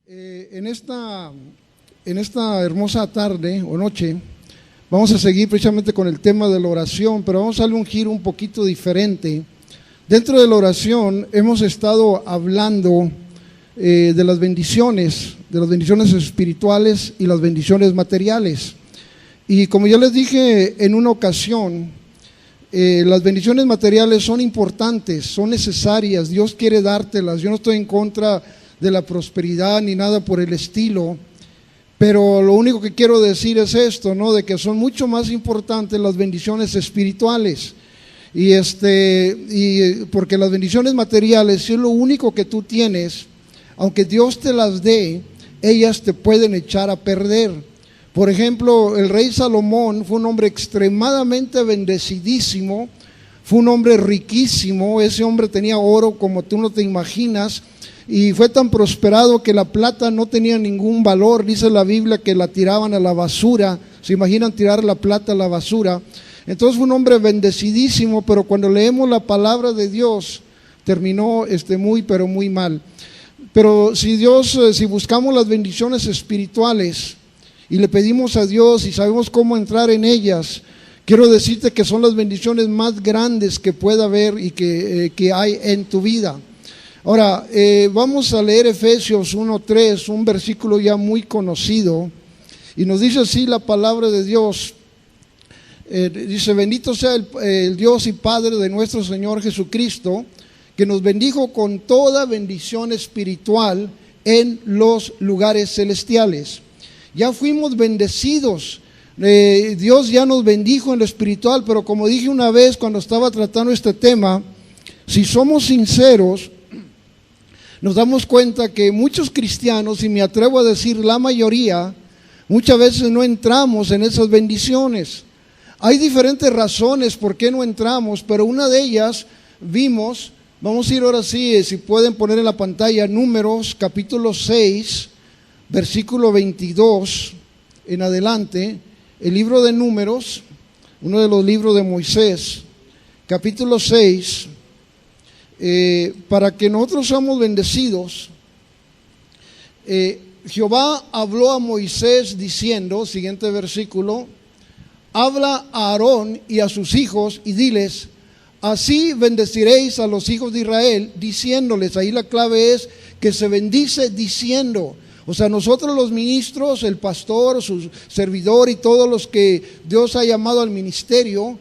En esta hermosa tarde o noche vamos a seguir precisamente con el tema de la oración, pero vamos a darle un giro un poquito diferente. Dentro de la oración hemos estado hablando de las bendiciones espirituales y las bendiciones materiales. Y como ya les dije en una ocasión, las bendiciones materiales son importantes, son necesarias, Dios quiere dártelas. Yo no estoy en contra de la prosperidad ni nada por el estilo, pero lo único que quiero decir es esto, ¿no? De que son mucho más importantes las bendiciones espirituales. Y porque las bendiciones materiales, si es lo único que tú tienes, aunque Dios te las dé, ellas te pueden echar a perder. Por ejemplo, el rey Salomón fue un hombre extremadamente bendecidísimo, fue un hombre riquísimo. Ese hombre tenía oro como tú no te imaginas, y fue tan prosperado que la plata no tenía ningún valor. Dice la Biblia que la tiraban a la basura. ¿Se imaginan tirar la plata a la basura? Entonces fue un hombre bendecidísimo, pero cuando leemos la palabra de Dios, terminó pero muy mal. Pero si buscamos las bendiciones espirituales y le pedimos a Dios y sabemos cómo entrar en ellas, quiero decirte que son las bendiciones más grandes que pueda haber y que hay en tu vida. Ahora, vamos a leer Efesios 1:3, un versículo ya muy conocido, y nos dice así la palabra de Dios. Dice: bendito sea el Dios y Padre de nuestro Señor Jesucristo, que nos bendijo con toda bendición espiritual en los lugares celestiales. Ya fuimos bendecidos. Dios ya nos bendijo en lo espiritual, pero como dije una vez cuando estaba tratando este tema, si somos sinceros, nos damos cuenta que muchos cristianos, y me atrevo a decir la mayoría, muchas veces no entramos en esas bendiciones. Hay diferentes razones por qué no entramos, pero una de ellas vimos. Vamos a ir ahora sí, si pueden poner en la pantalla, Números capítulo 6, versículo 22 en adelante. El libro de Números, uno de los libros de Moisés, capítulo 6, para que nosotros seamos bendecidos. Jehová habló a Moisés diciendo, siguiente versículo: habla a Aarón y a sus hijos y diles: así bendeciréis a los hijos de Israel, diciéndoles. Ahí la clave es que se bendice diciendo. O sea, nosotros los ministros, el pastor, su servidor y todos los que Dios ha llamado al ministerio,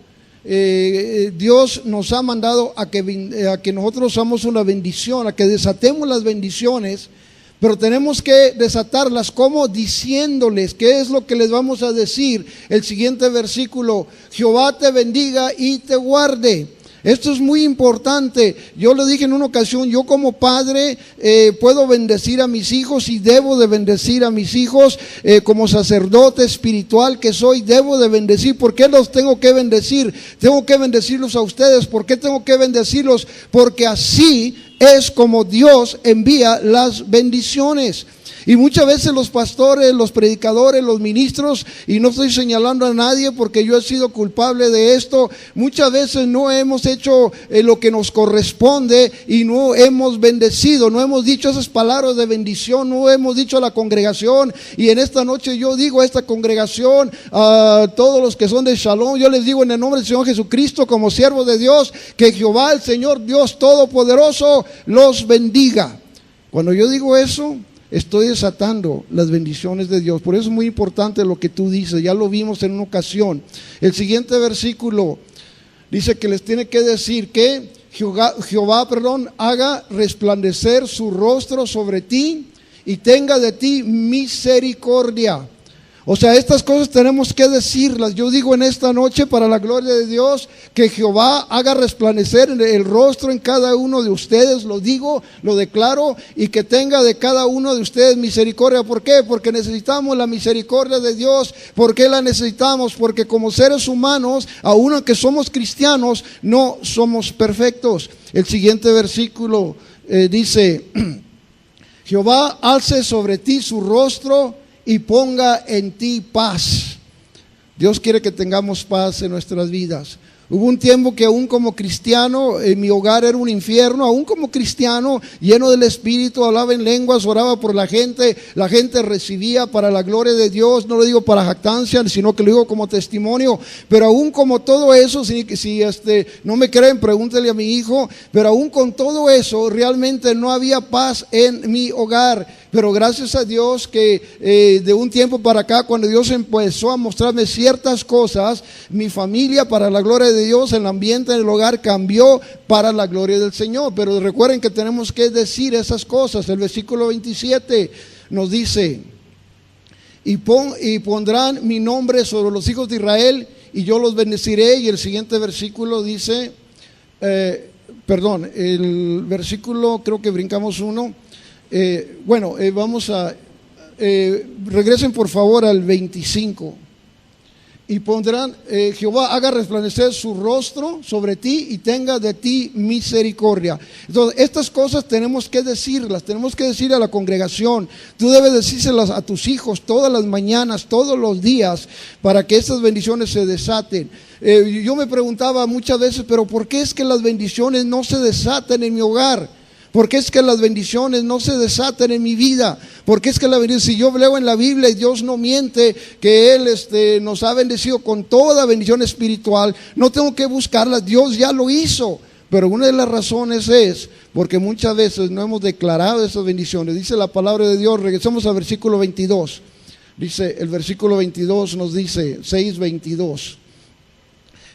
Dios nos ha mandado a que nosotros somos una bendición, a que desatemos las bendiciones, pero tenemos que desatarlas. ¿Cómo? Diciéndoles. ¿Qué es lo que les vamos a decir? El siguiente versículo: Jehová te bendiga y te guarde. Esto es muy importante. Yo le dije en una ocasión, yo como padre puedo bendecir a mis hijos y debo de bendecir a mis hijos. Como sacerdote espiritual que soy, debo de bendecir. ¿Por qué los tengo que bendecir? Tengo que bendecirlos a ustedes. ¿Por qué tengo que bendecirlos? Porque así es como Dios envía las bendiciones. Y muchas veces los pastores, los predicadores, los ministros, y no estoy señalando a nadie porque yo he sido culpable de esto, muchas veces no hemos hecho lo que nos corresponde y no hemos bendecido, no hemos dicho esas palabras de bendición, no hemos dicho a la congregación. Y en esta noche yo digo a esta congregación, a todos los que son de Shalom, yo les digo en el nombre del Señor Jesucristo, como siervo de Dios, que Jehová, el Señor Dios Todopoderoso, los bendiga. Cuando yo digo eso, estoy desatando las bendiciones de Dios. Por eso es muy importante lo que tú dices. Ya lo vimos en una ocasión. El siguiente versículo dice que les tiene que decir que Jehová, haga resplandecer su rostro sobre ti y tenga de ti misericordia. O sea, estas cosas tenemos que decirlas. Yo digo en esta noche, para la gloria de Dios, que Jehová haga resplandecer el rostro en cada uno de ustedes. Lo digo, lo declaro, y que tenga de cada uno de ustedes misericordia. ¿Por qué? Porque necesitamos la misericordia de Dios. ¿Por qué la necesitamos? Porque como seres humanos, aun aunque somos cristianos, no somos perfectos. El siguiente versículo dice: Jehová alce sobre ti su rostro y ponga en ti paz. Dios quiere que tengamos paz en nuestras vidas. Hubo un tiempo que aún como cristiano, mi hogar era un infierno, aún como cristiano, lleno del Espíritu, hablaba en lenguas, oraba por la gente recibía para la gloria de Dios, no lo digo para jactancia, sino que lo digo como testimonio, pero aún como todo eso, si no me creen, pregúntele a mi hijo, pero aún con todo eso, realmente no había paz en mi hogar. Pero gracias a Dios que de un tiempo para acá, cuando Dios empezó a mostrarme ciertas cosas, mi familia, para la gloria de Dios, el ambiente del hogar cambió para la gloria del Señor. Pero recuerden que tenemos que decir esas cosas. El versículo 27 nos dice: y pondrán mi nombre sobre los hijos de Israel y yo los bendeciré. Y el siguiente versículo dice, el versículo, creo que brincamos uno. Regresen por favor al 25. Y pondrán, Jehová haga resplandecer su rostro sobre ti y tenga de ti misericordia. Entonces, estas cosas tenemos que decirlas, tenemos que decir a la congregación. Tú debes decírselas a tus hijos todas las mañanas, todos los días, para que estas bendiciones se desaten. Yo me preguntaba muchas veces, pero ¿por qué es que las bendiciones no se desaten en mi hogar? ¿Por qué es que las bendiciones no se desatan en mi vida? ¿Por qué es que si yo leo en la Biblia y Dios no miente, que Él nos ha bendecido con toda bendición espiritual, no tengo que buscarlas, Dios ya lo hizo? Pero una de las razones es porque muchas veces no hemos declarado esas bendiciones. Dice la palabra de Dios, regresamos al versículo 22. Dice, el versículo 22 nos dice, 6:22.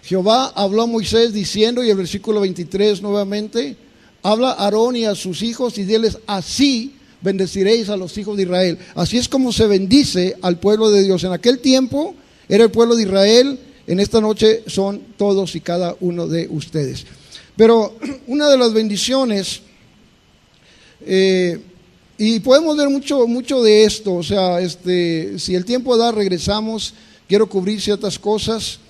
Jehová habló a Moisés diciendo, y el versículo 23 nuevamente, habla a Aarón y a sus hijos y diles: así bendeciréis a los hijos de Israel. Así es como se bendice al pueblo de Dios. En aquel tiempo era el pueblo de Israel, en esta noche son todos y cada uno de ustedes. Pero una de las bendiciones, y podemos ver mucho de esto, o sea, si el tiempo da, regresamos, quiero cubrir ciertas cosas.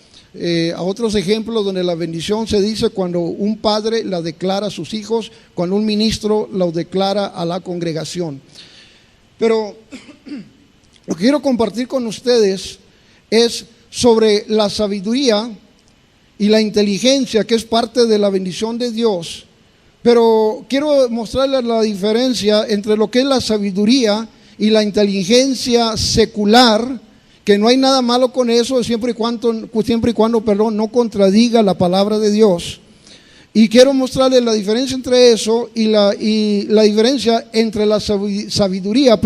A otros ejemplos donde la bendición se dice cuando un padre la declara a sus hijos, cuando un ministro la declara a la congregación. Pero lo que quiero compartir con ustedes es sobre la sabiduría y la inteligencia, que es parte de la bendición de Dios. Pero quiero mostrarles la diferencia entre lo que es la sabiduría y la inteligencia secular, que no hay nada malo con eso, siempre y cuando no contradiga la palabra de Dios. Y quiero mostrarles la diferencia entre eso y la diferencia entre la sabiduría,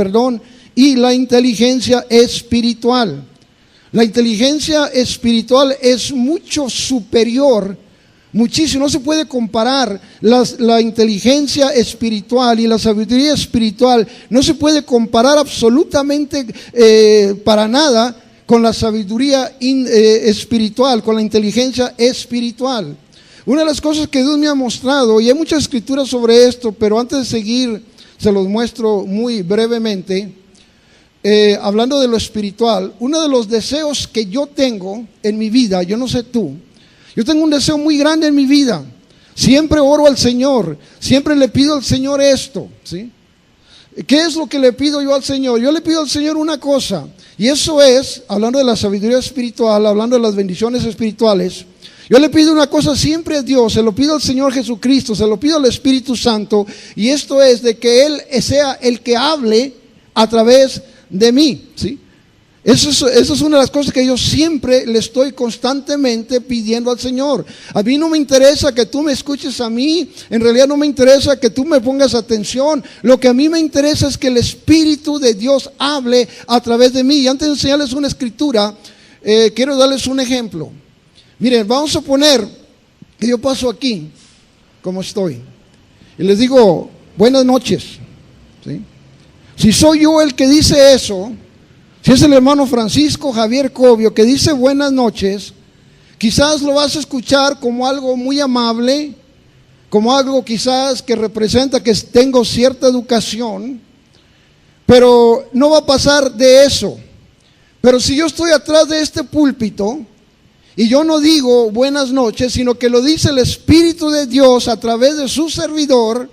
y la inteligencia espiritual. La inteligencia espiritual es mucho superior, muchísimo, no se puede comparar la inteligencia espiritual y la sabiduría espiritual, no se puede comparar absolutamente para nada con la sabiduría espiritual, con la inteligencia espiritual. Una de las cosas que Dios me ha mostrado, y hay muchas escrituras sobre esto, pero antes de seguir se los muestro muy brevemente. Hablando de lo espiritual, uno de los deseos que yo tengo en mi vida, yo no sé tú, yo tengo un deseo muy grande en mi vida. Siempre oro al Señor, siempre le pido al Señor esto, ¿sí? ¿Qué es lo que le pido yo al Señor? Yo le pido al Señor una cosa, y eso es, hablando de la sabiduría espiritual, hablando de las bendiciones espirituales, yo le pido una cosa siempre a Dios, se lo pido al Señor Jesucristo, se lo pido al Espíritu Santo, y esto es de que Él sea el que hable a través de mí, ¿sí? Eso es una de las cosas que yo siempre le estoy constantemente pidiendo al Señor. A mí no me interesa que tú me escuches a mí, en realidad no me interesa que tú me pongas atención. Lo que a mí me interesa es que el Espíritu de Dios hable a través de mí. Y antes de enseñarles una escritura, quiero darles un ejemplo. Miren, vamos a poner que yo paso aquí, como estoy, y les digo, buenas noches, ¿sí? Si soy yo el que dice eso, si es el hermano Francisco Javier Cobio que dice buenas noches, quizás lo vas a escuchar como algo muy amable, como algo quizás que representa que tengo cierta educación, pero no va a pasar de eso. Pero si yo estoy atrás de este púlpito y yo no digo buenas noches, sino que lo dice el Espíritu de Dios a través de su servidor,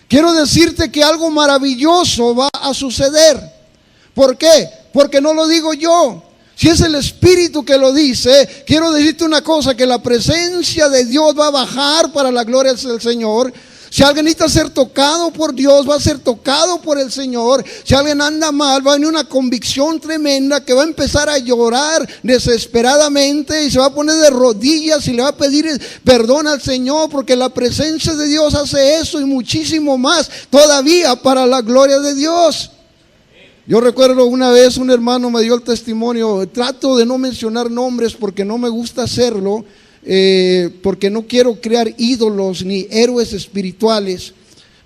quiero decirte que algo maravilloso va a suceder. ¿Por qué? Porque no lo digo yo, Si es el Espíritu que lo dice, quiero decirte una cosa, que la presencia de Dios va a bajar para la gloria del Señor. Si alguien necesita ser tocado por Dios, va a ser tocado por el Señor. Si alguien anda mal, va a venir una convicción tremenda que va a empezar a llorar desesperadamente y se va a poner de rodillas y le va a pedir perdón al Señor, porque la presencia de Dios hace eso y muchísimo más todavía para la gloria de Dios. Yo recuerdo una vez un hermano me dio el testimonio, trato de no mencionar nombres porque no me gusta hacerlo, porque no quiero crear ídolos ni héroes espirituales,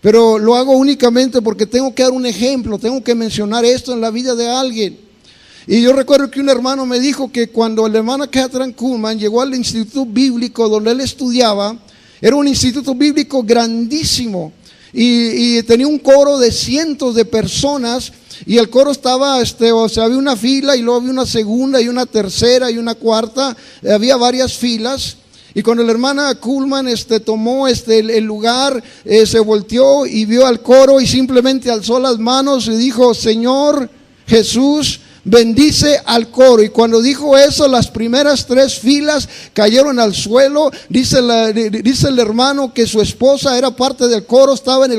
pero lo hago únicamente porque tengo que dar un ejemplo, tengo que mencionar esto en la vida de alguien. Y yo recuerdo que un hermano me dijo que cuando el hermano Kathryn Kuhlman llegó al instituto bíblico donde él estudiaba, era un instituto bíblico grandísimo y tenía un coro de cientos de personas. Y el coro estaba, había una fila y luego había una segunda y una tercera y una cuarta, había varias filas. Y cuando la hermana Kuhlman tomó el lugar, se volteó y vio al coro y simplemente alzó las manos y dijo: Señor Jesús, bendice al coro. Y cuando dijo eso, las primeras 3 filas cayeron al suelo. Dice el hermano que su esposa era parte del coro, estaba en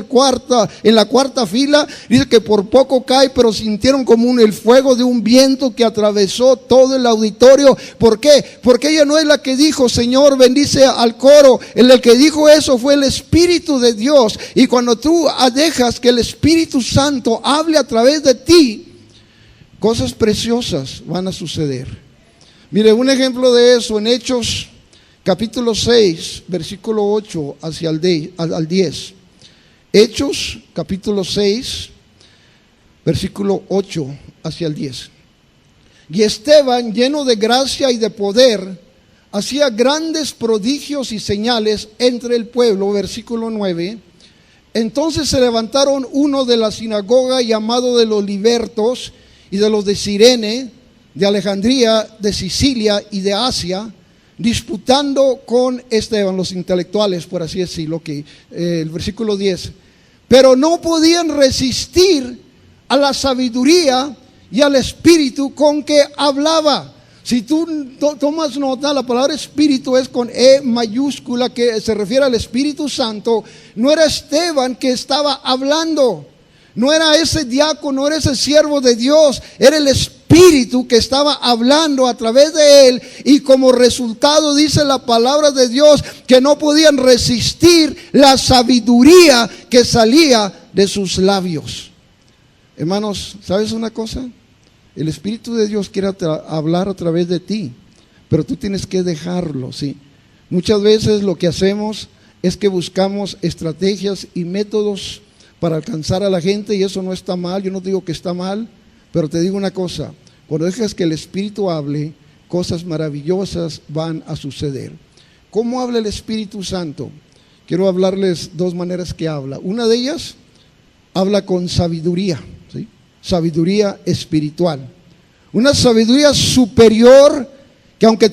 la cuarta fila. Dice que por poco cae, pero sintieron como el fuego de un viento que atravesó todo el auditorio. ¿Por qué? Porque ella no es la que dijo: Señor, bendice al coro. El que dijo eso fue el Espíritu de Dios. Y cuando tú dejas que el Espíritu Santo hable a través de ti, cosas preciosas van a suceder. Mire, un ejemplo de eso en Hechos capítulo 6, versículo 8 hacia al 10. Hechos capítulo 6, versículo 8 hacia el 10. Y Esteban, lleno de gracia y de poder, hacía grandes prodigios y señales entre el pueblo. Versículo 9. Entonces se levantaron uno de la sinagoga llamado de los libertos y de los de Cirene, de Alejandría, de Sicilia y de Asia, disputando con Esteban, los intelectuales, por así decirlo, el versículo 10. Pero no podían resistir a la sabiduría y al espíritu con que hablaba. Si tú tomas nota, la palabra espíritu es con E mayúscula, que se refiere al Espíritu Santo. No era Esteban que estaba hablando, no era ese diácono, no era ese siervo de Dios, era el Espíritu que estaba hablando a través de él. Y como resultado dice la palabra de Dios que no podían resistir la sabiduría que salía de sus labios. Hermanos, ¿sabes una cosa? El Espíritu de Dios quiere hablar a través de ti, pero tú tienes que dejarlo, ¿sí? Muchas veces lo que hacemos es que buscamos estrategias y métodos para alcanzar a la gente, y eso no está mal. Yo no digo que está mal, pero te digo una cosa: cuando dejas que el Espíritu hable, cosas maravillosas van a suceder. ¿Cómo habla el Espíritu Santo? Quiero hablarles 2 maneras que habla. Una de ellas, habla con sabiduría, ¿sí? Sabiduría espiritual, una sabiduría superior, que aunque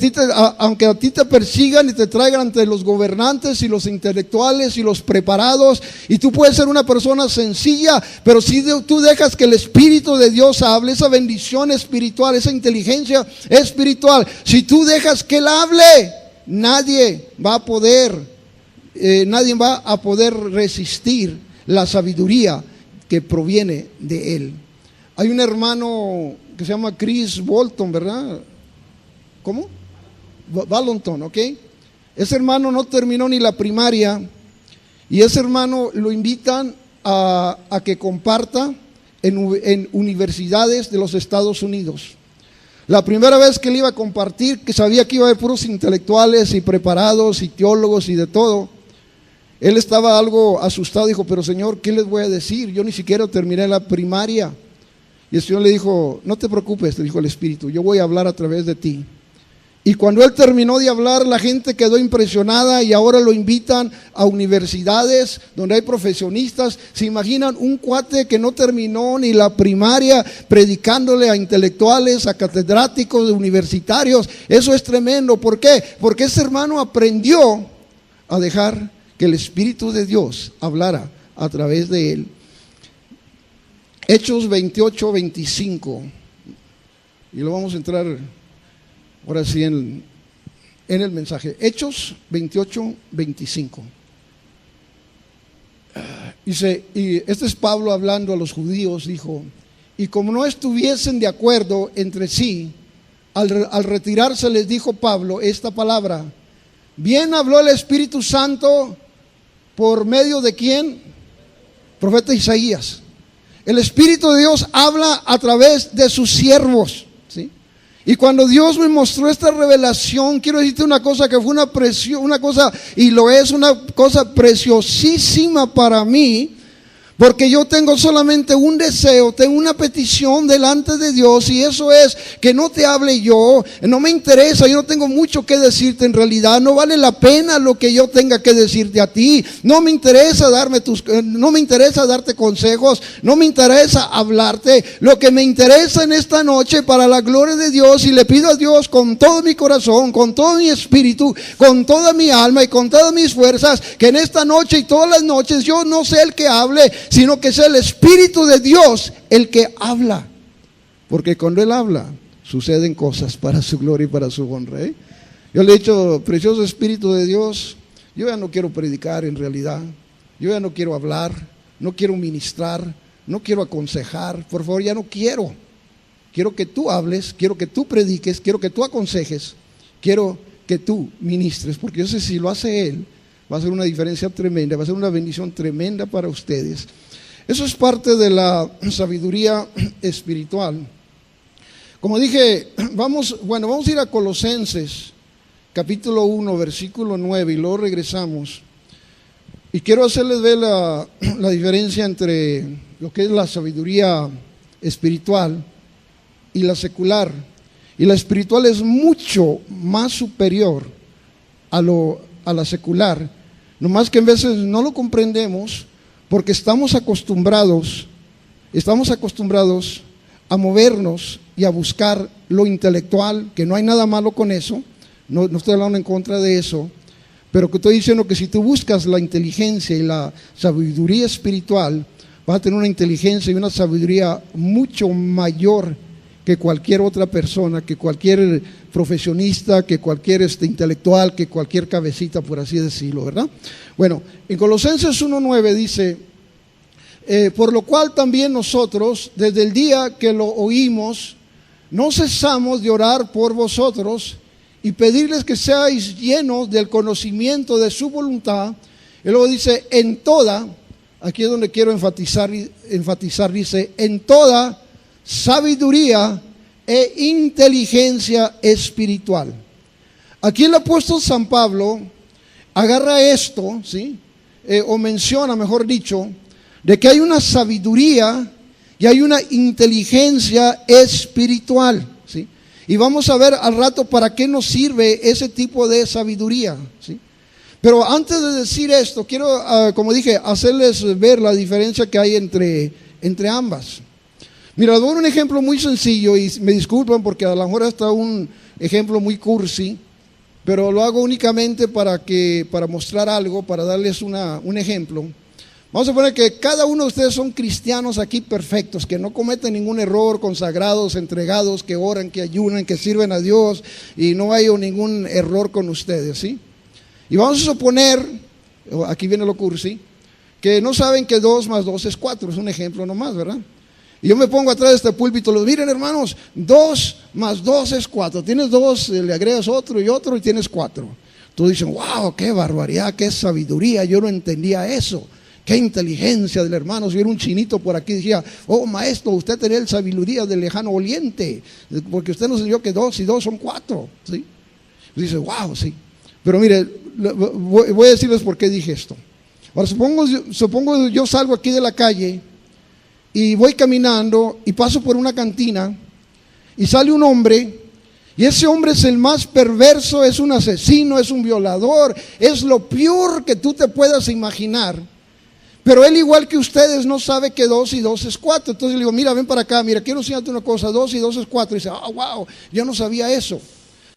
a ti te persigan y te traigan ante los gobernantes y los intelectuales y los preparados, y tú puedes ser una persona sencilla, pero si tú dejas que el Espíritu de Dios hable, esa bendición espiritual, esa inteligencia espiritual, si tú dejas que Él hable, nadie va a poder resistir la sabiduría que proviene de Él. Hay un hermano que se llama Chris Bolton, ¿verdad? ¿Cómo? Valenton, ¿ok? Ese hermano no terminó ni la primaria, y ese hermano lo invitan a que comparta en universidades de los Estados Unidos. La primera vez que él iba a compartir, que sabía que iba a haber puros intelectuales y preparados y teólogos y de todo, él estaba algo asustado. Dijo: pero Señor, ¿qué les voy a decir? Yo ni siquiera terminé la primaria. Y el Señor le dijo: no te preocupes, le dijo el Espíritu, yo voy a hablar a través de ti. Y cuando él terminó de hablar, la gente quedó impresionada, y ahora lo invitan a universidades donde hay profesionistas. ¿Se imaginan un cuate que no terminó ni la primaria predicándole a intelectuales, a catedráticos universitarios? Eso es tremendo. ¿Por qué? Porque ese hermano aprendió a dejar que el Espíritu de Dios hablara a través de él. Hechos 28, 25. y lo vamos a entrar ahora sí en el mensaje. Hechos 28, 25. Dice, y este es Pablo hablando a los judíos, dijo: y como no estuviesen de acuerdo entre sí, al retirarse les dijo Pablo esta palabra: bien habló el Espíritu Santo por medio de ¿quién? Profeta Isaías. El Espíritu de Dios habla a través de sus siervos, ¿sí? Y cuando Dios me mostró esta revelación, quiero decirte una cosa que fue una cosa, y lo es, una cosa preciosísima para mí, porque yo tengo solamente un deseo, tengo una petición delante de Dios, y eso es que no te hable yo. No me interesa, yo no tengo mucho que decirte en realidad. No vale la pena lo que yo tenga que decirte a ti. No me interesa no me interesa darte consejos, no me interesa hablarte. Lo que me interesa en esta noche, para la gloria de Dios, y le pido a Dios con todo mi corazón, con todo mi espíritu, con toda mi alma y con todas mis fuerzas, que en esta noche y todas las noches yo no sea el que hable, sino que sea el Espíritu de Dios el que habla, porque cuando Él habla suceden cosas para su gloria y para su honra, ¿eh? Yo le he dicho: precioso Espíritu de Dios, yo ya no quiero predicar en realidad, yo ya no quiero hablar, no quiero ministrar, no quiero aconsejar, por favor, ya no quiero. Quiero que tú hables, quiero que tú prediques, quiero que tú aconsejes, quiero que tú ministres, porque yo sé si lo hace Él, va a ser una diferencia tremenda, va a ser una bendición tremenda para ustedes. Eso es parte de la sabiduría espiritual. Como dije, vamos a ir a Colosenses, capítulo 1, versículo 9, y luego regresamos. Y quiero hacerles ver la diferencia entre lo que es la sabiduría espiritual y la secular. Y la espiritual es mucho más superior a la secular. Nomás que en veces no lo comprendemos, porque estamos acostumbrados a movernos y a buscar lo intelectual, que no hay nada malo con eso, no estoy hablando en contra de eso, pero que estoy diciendo que si tú buscas la inteligencia y la sabiduría espiritual, vas a tener una inteligencia y una sabiduría mucho mayor que cualquier otra persona, que cualquier profesionista, que cualquier intelectual, que cualquier cabecita, por así decirlo, ¿verdad? Bueno, en Colosenses 1:9 dice: por lo cual también nosotros, desde el día que lo oímos, no cesamos de orar por vosotros y pedirles que seáis llenos del conocimiento de su voluntad. Y luego dice: en toda, aquí es donde quiero enfatizar, dice: en toda sabiduría e inteligencia espiritual. Aquí el apóstol San Pablo agarra esto, ¿sí? O menciona, mejor dicho, de que hay una sabiduría y hay una inteligencia espiritual, ¿sí? Y vamos a ver al rato para qué nos sirve ese tipo de sabiduría, ¿sí? Pero antes de decir esto, quiero, como dije, hacerles ver la diferencia que hay entre ambas. Mira, doy un ejemplo muy sencillo, y me disculpan porque a lo mejor está un ejemplo muy cursi, pero lo hago únicamente para mostrar algo, para darles un ejemplo. Vamos a poner que cada uno de ustedes son cristianos aquí perfectos, que no cometen ningún error, consagrados, entregados, que oran, que ayunan, que sirven a Dios, y no hay ningún error con ustedes, ¿sí? Y vamos a suponer, aquí viene lo cursi, que no saben que 2 más 2 es 4, es un ejemplo nomás, ¿verdad? Y yo me pongo atrás de este púlpito, los miren hermanos, 2 más 2 es 4, tienes 2, le agregas otro y tienes 4. Todos dicen: wow, qué barbaridad, qué sabiduría, yo no entendía eso. Qué inteligencia del hermano. Si era un chinito por aquí, decía: oh maestro, usted tenía la sabiduría del lejano oriente, porque usted nos enseñó que 2 y 2 son 4, ¿sí? Y dice: wow, sí. Pero mire, voy a decirles por qué dije esto. Ahora supongo yo salgo aquí de la calle y voy caminando y paso por una cantina y sale un hombre, y ese hombre es el más perverso, es un asesino, es un violador, es lo peor que tú te puedas imaginar. Pero él, igual que ustedes, no sabe que 2 y 2 es 4. Entonces le digo: mira, ven para acá, mira, quiero enseñarte una cosa, 2 y 2 es 4. Y dice: wow, yo no sabía eso.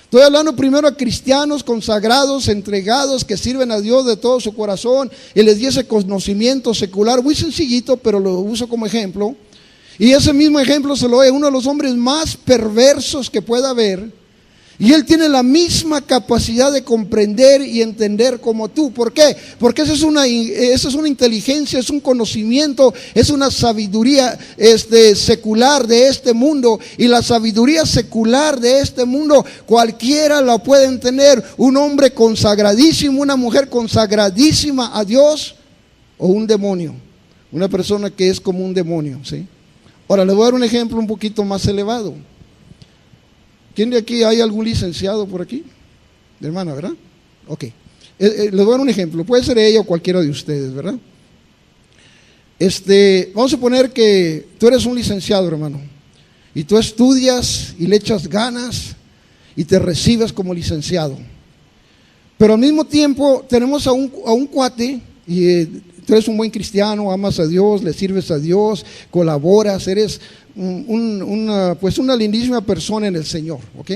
Estoy hablando primero a cristianos consagrados, entregados, que sirven a Dios de todo su corazón, y les di ese conocimiento secular, muy sencillito, pero lo uso como ejemplo. Y ese mismo ejemplo se lo doy a uno de los hombres más perversos que pueda haber. Y él tiene la misma capacidad de comprender y entender como tú. ¿Por qué? Porque esa es una inteligencia, es un conocimiento, es una sabiduría secular de este mundo. Y la sabiduría secular de este mundo cualquiera la pueden tener. Un hombre consagradísimo, una mujer consagradísima a Dios, o un demonio, una persona que es como un demonio, ¿sí? Ahora les voy a dar un ejemplo un poquito más elevado. ¿Quién de aquí hay algún licenciado por aquí? De hermana, ¿verdad? Ok. Les voy a dar un ejemplo. Puede ser ella o cualquiera de ustedes, ¿verdad? Vamos a suponer que tú eres un licenciado, hermano, y tú estudias y le echas ganas y te recibes como licenciado. Pero al mismo tiempo tenemos a un cuate y tú eres un buen cristiano, amas a Dios, le sirves a Dios, colaboras, eres una lindísima persona en el Señor, ¿ok?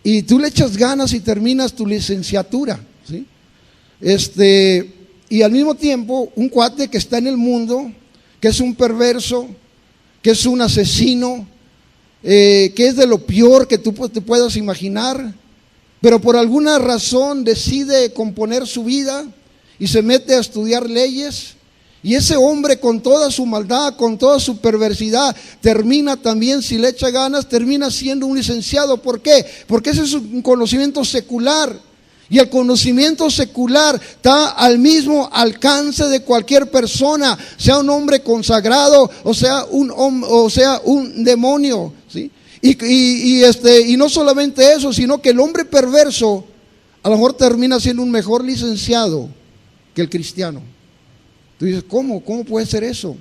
Y tú le echas ganas y terminas tu licenciatura, ¿sí? Y al mismo tiempo, un cuate que está en el mundo, que es un perverso, que es un asesino, que es de lo peor que tú te puedas imaginar, pero por alguna razón decide componer su vida y se mete a estudiar leyes. Y ese hombre, con toda su maldad, con toda su perversidad, termina también, si le echa ganas, termina siendo un licenciado. ¿Por qué? Porque ese es un conocimiento secular. Y el conocimiento secular está al mismo alcance de cualquier persona, sea un hombre consagrado o sea un demonio, ¿sí? Y no solamente eso, sino que el hombre perverso a lo mejor termina siendo un mejor licenciado que el cristiano. Tú dices, ¿cómo puede ser eso?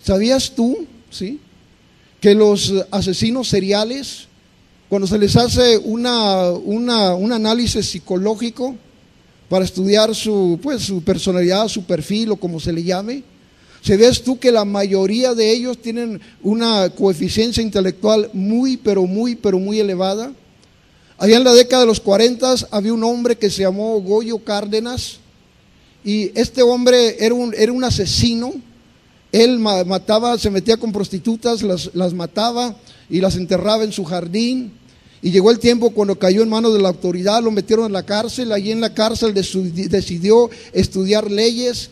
¿Sabías tú, sí, que los asesinos seriales, cuando se les hace un análisis psicológico para estudiar su personalidad, su perfil o como se le llame, ¿sabías tú que la mayoría de ellos tienen una coeficiencia intelectual muy elevada? Allá en la década de los 40 había un hombre que se llamó Goyo Cárdenas. Y este hombre era un asesino. Él mataba, se metía con prostitutas, las mataba y las enterraba en su jardín. Y llegó el tiempo cuando cayó en manos de la autoridad, lo metieron en la cárcel. Allí en la cárcel decidió estudiar leyes.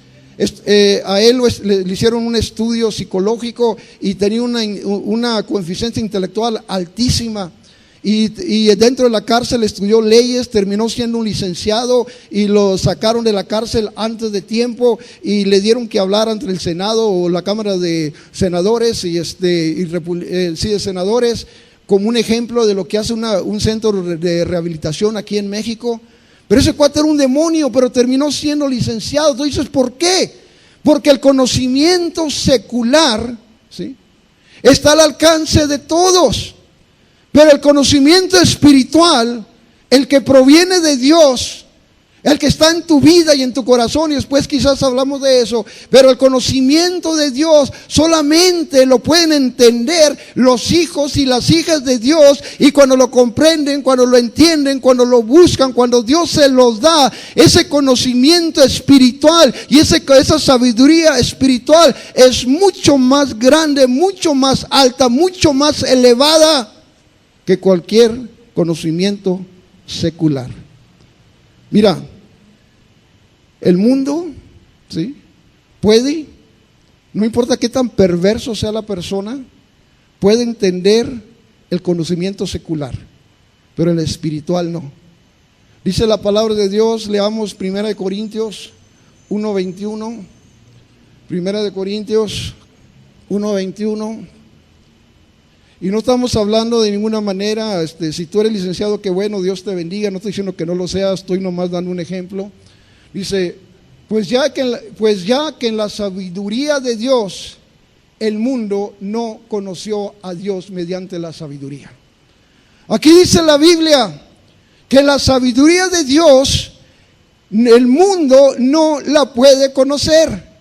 A él le hicieron un estudio psicológico y tenía una coeficiencia intelectual altísima. Y dentro de la cárcel estudió leyes, terminó siendo un licenciado y lo sacaron de la cárcel antes de tiempo y le dieron que hablar ante el Senado o la Cámara de Senadores de senadores, como un ejemplo de lo que hace un centro de rehabilitación aquí en México. Pero ese cuate era un demonio, pero terminó siendo licenciado. Tú dices, ¿por qué? Porque el conocimiento secular, ¿sí?, está al alcance de todos. Pero el conocimiento espiritual, el que proviene de Dios, el que está en tu vida y en tu corazón, y después quizás hablamos de eso, pero el conocimiento de Dios solamente lo pueden entender los hijos y las hijas de Dios, y cuando lo comprenden, cuando lo entienden, cuando lo buscan, cuando Dios se los da, ese conocimiento espiritual y esa sabiduría espiritual es mucho más grande, mucho más alta, mucho más elevada que cualquier conocimiento secular. Mira, el mundo, ¿sí?, puede, no importa qué tan perverso sea la persona, puede entender el conocimiento secular, pero el espiritual no. Dice la palabra de Dios, leamos 1 Corintios 1:21, 1 Corintios 1:21. Y no estamos hablando de ninguna manera, si tú eres licenciado, qué bueno, Dios te bendiga, no estoy diciendo que no lo seas, estoy nomás dando un ejemplo. Dice, pues ya que en la sabiduría de Dios, el mundo no conoció a Dios mediante la sabiduría. Aquí dice la Biblia que la sabiduría de Dios, el mundo no la puede conocer.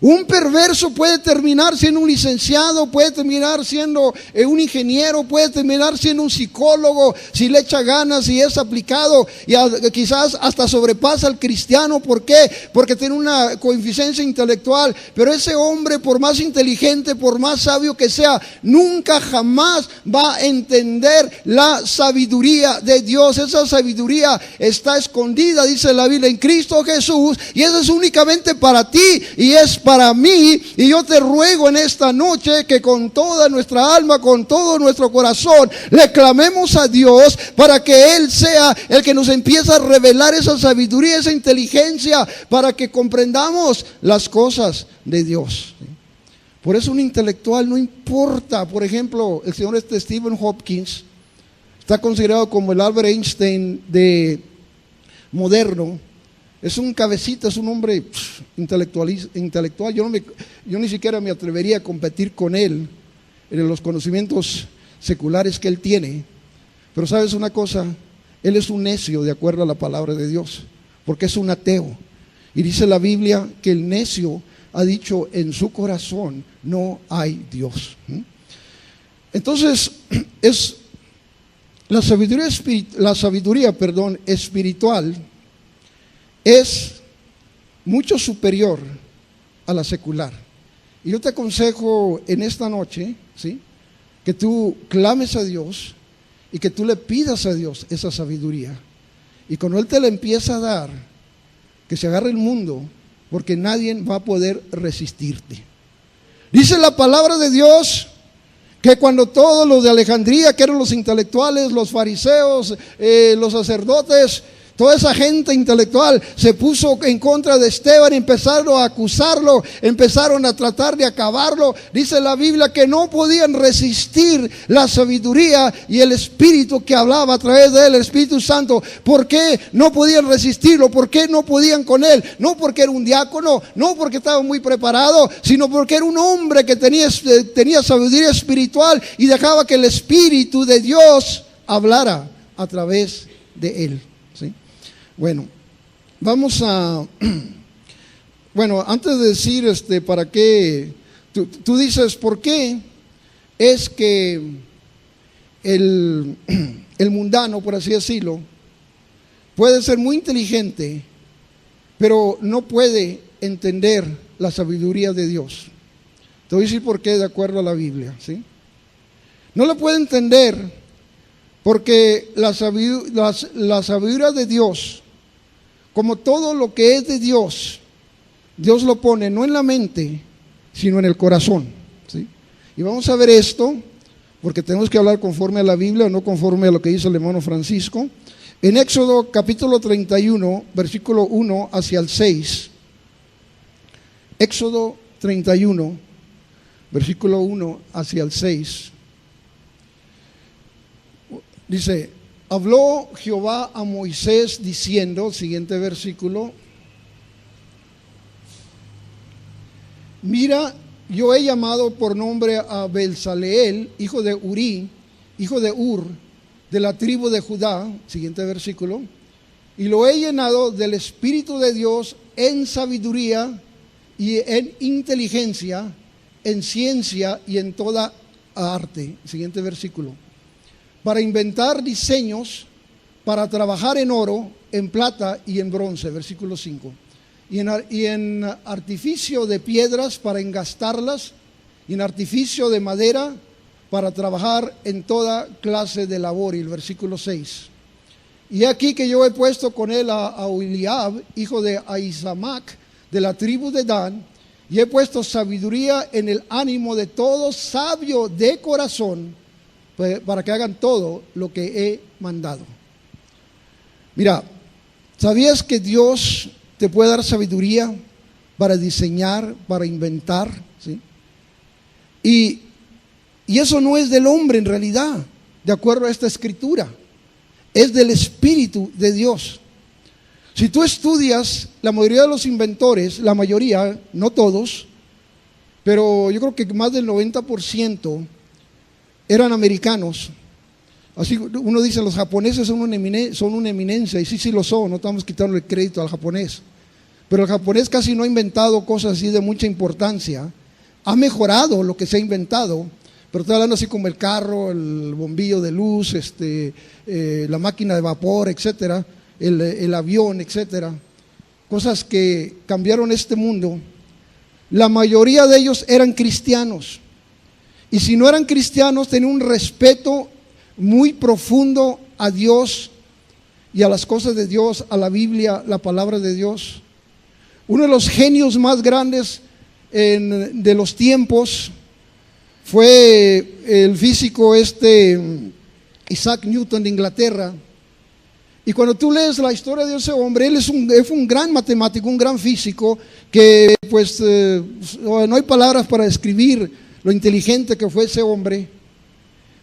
Un perverso puede terminar siendo un licenciado, puede terminar siendo un ingeniero, puede terminar siendo un psicólogo, si le echa ganas y es aplicado, y quizás hasta sobrepasa al cristiano. ¿Por qué? Porque tiene una coeficiencia intelectual. Pero ese hombre, por más inteligente, por más sabio que sea, nunca jamás va a entender la sabiduría de Dios. Esa sabiduría está escondida, dice la Biblia, en Cristo Jesús, y eso es únicamente para ti y es para mí. Y yo te ruego en esta noche que con toda nuestra alma, con todo nuestro corazón, le clamemos a Dios para que Él sea el que nos empiece a revelar esa sabiduría, esa inteligencia, para que comprendamos las cosas de Dios. Por eso un intelectual no importa. Por ejemplo, el señor Stephen Hopkins está considerado como el Albert Einstein de moderno. Es un cabecita, es un hombre intelectual. Yo ni siquiera me atrevería a competir con él en los conocimientos seculares que él tiene. Pero sabes una cosa, él es un necio de acuerdo a la palabra de Dios, porque es un ateo. Y dice la Biblia que el necio ha dicho en su corazón, no hay Dios. Entonces, es la sabiduría espiritual es mucho superior a la secular. Y yo te aconsejo en esta noche, ¿sí?, que tú clames a Dios y que tú le pidas a Dios esa sabiduría. Y cuando Él te la empieza a dar, que se agarre el mundo, porque nadie va a poder resistirte. Dice la palabra de Dios que cuando todos los de Alejandría, que eran los intelectuales, los fariseos, los sacerdotes, toda esa gente intelectual se puso en contra de Esteban y empezaron a acusarlo, empezaron a tratar de acabarlo. Dice la Biblia que no podían resistir la sabiduría y el Espíritu que hablaba a través de él, el Espíritu Santo. ¿Por qué no podían resistirlo? ¿Por qué no podían con él? No porque era un diácono, no porque estaba muy preparado, sino porque era un hombre que tenía sabiduría espiritual y dejaba que el Espíritu de Dios hablara a través de él. ¿Sí? Bueno, vamos a... Bueno, antes de decir para qué, tú dices, ¿por qué es que el mundano, por así decirlo, puede ser muy inteligente, pero no puede entender la sabiduría de Dios? Te voy a decir por qué de acuerdo a la Biblia, ¿sí? No lo puede entender porque la sabiduría de Dios, como todo lo que es de Dios, Dios lo pone no en la mente, sino en el corazón, ¿sí? Y vamos a ver esto, porque tenemos que hablar conforme a la Biblia, no conforme a lo que dice el hermano Francisco. En Éxodo capítulo 31, versículo 1 hacia el 6. Éxodo 31, versículo 1 hacia el 6. Dice: habló Jehová a Moisés diciendo, siguiente versículo: mira, yo he llamado por nombre a Bezaleel, hijo de Uri, hijo de Ur, de la tribu de Judá, siguiente versículo, y lo he llenado del Espíritu de Dios en sabiduría y en inteligencia, en ciencia y en toda arte, siguiente versículo, para inventar diseños, para trabajar en oro, en plata y en bronce, versículo 5, y en artificio de piedras para engastarlas, y en artificio de madera para trabajar en toda clase de labor, y el versículo 6. Y aquí que yo he puesto con él a Eliab, hijo de Ahisamac, de la tribu de Dan, y he puesto sabiduría en el ánimo de todo sabio de corazón, para que hagan todo lo que he mandado. Mira, ¿sabías que Dios te puede dar sabiduría para diseñar, para inventar? ¿Sí? Y eso no es del hombre en realidad, de acuerdo a esta escritura, es del Espíritu de Dios. Si tú estudias, la mayoría de los inventores, la mayoría, no todos, pero yo creo que más del 90% eran americanos. Así uno dice, los japoneses son una eminencia, y sí lo son, no estamos quitando el crédito al japonés. pero el japonés casi no ha inventado cosas así de mucha importancia. Ha mejorado lo que se ha inventado, pero estoy hablando así como el carro, el bombillo de luz, la máquina de vapor, etcétera, el avión, etcétera. Cosas que cambiaron este mundo. La mayoría de ellos eran cristianos. Y si no eran cristianos, tenían un respeto muy profundo a Dios y a las cosas de Dios, a la Biblia, la palabra de Dios. Uno de los genios más grandes de los tiempos fue el físico Isaac Newton de Inglaterra. Y cuando tú lees la historia de ese hombre, él fue un gran matemático, un gran físico, que pues no hay palabras para describir lo inteligente que fue ese hombre.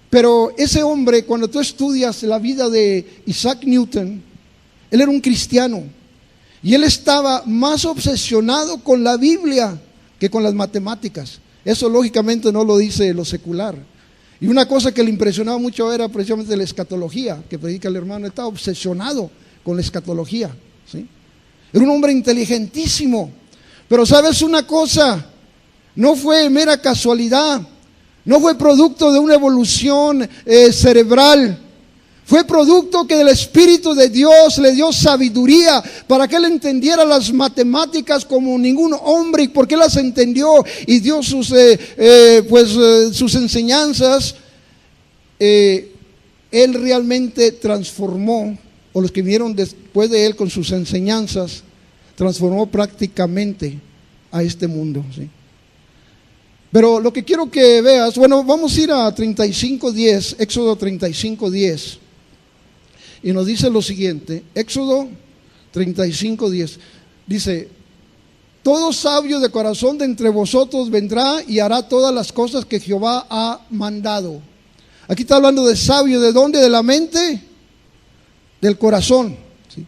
Pero ese hombre, cuando tú estudias la vida de Isaac Newton, él era un cristiano. Y él estaba más obsesionado con la Biblia que con las matemáticas. Eso lógicamente no lo dice lo secular. Y una cosa que le impresionaba mucho era precisamente la escatología, que predica el hermano, estaba obsesionado con la escatología, ¿sí? Era un hombre inteligentísimo, pero ¿sabes una cosa? No fue mera casualidad, no fue producto de una evolución cerebral. Fue producto que el Espíritu de Dios le dio sabiduría para que él entendiera las matemáticas como ningún hombre, y porque él las entendió y dio sus enseñanzas. Él realmente transformó, o los que vinieron después de él con sus enseñanzas, transformó prácticamente a este mundo, ¿sí? Pero lo que quiero que veas, bueno, vamos a ir a 35:10, Éxodo 35:10. Y nos dice lo siguiente, Éxodo 35:10, dice: todo sabio de corazón de entre vosotros vendrá y hará todas las cosas que Jehová ha mandado. Aquí está hablando de sabio, ¿de dónde? De la mente, del corazón, ¿sí?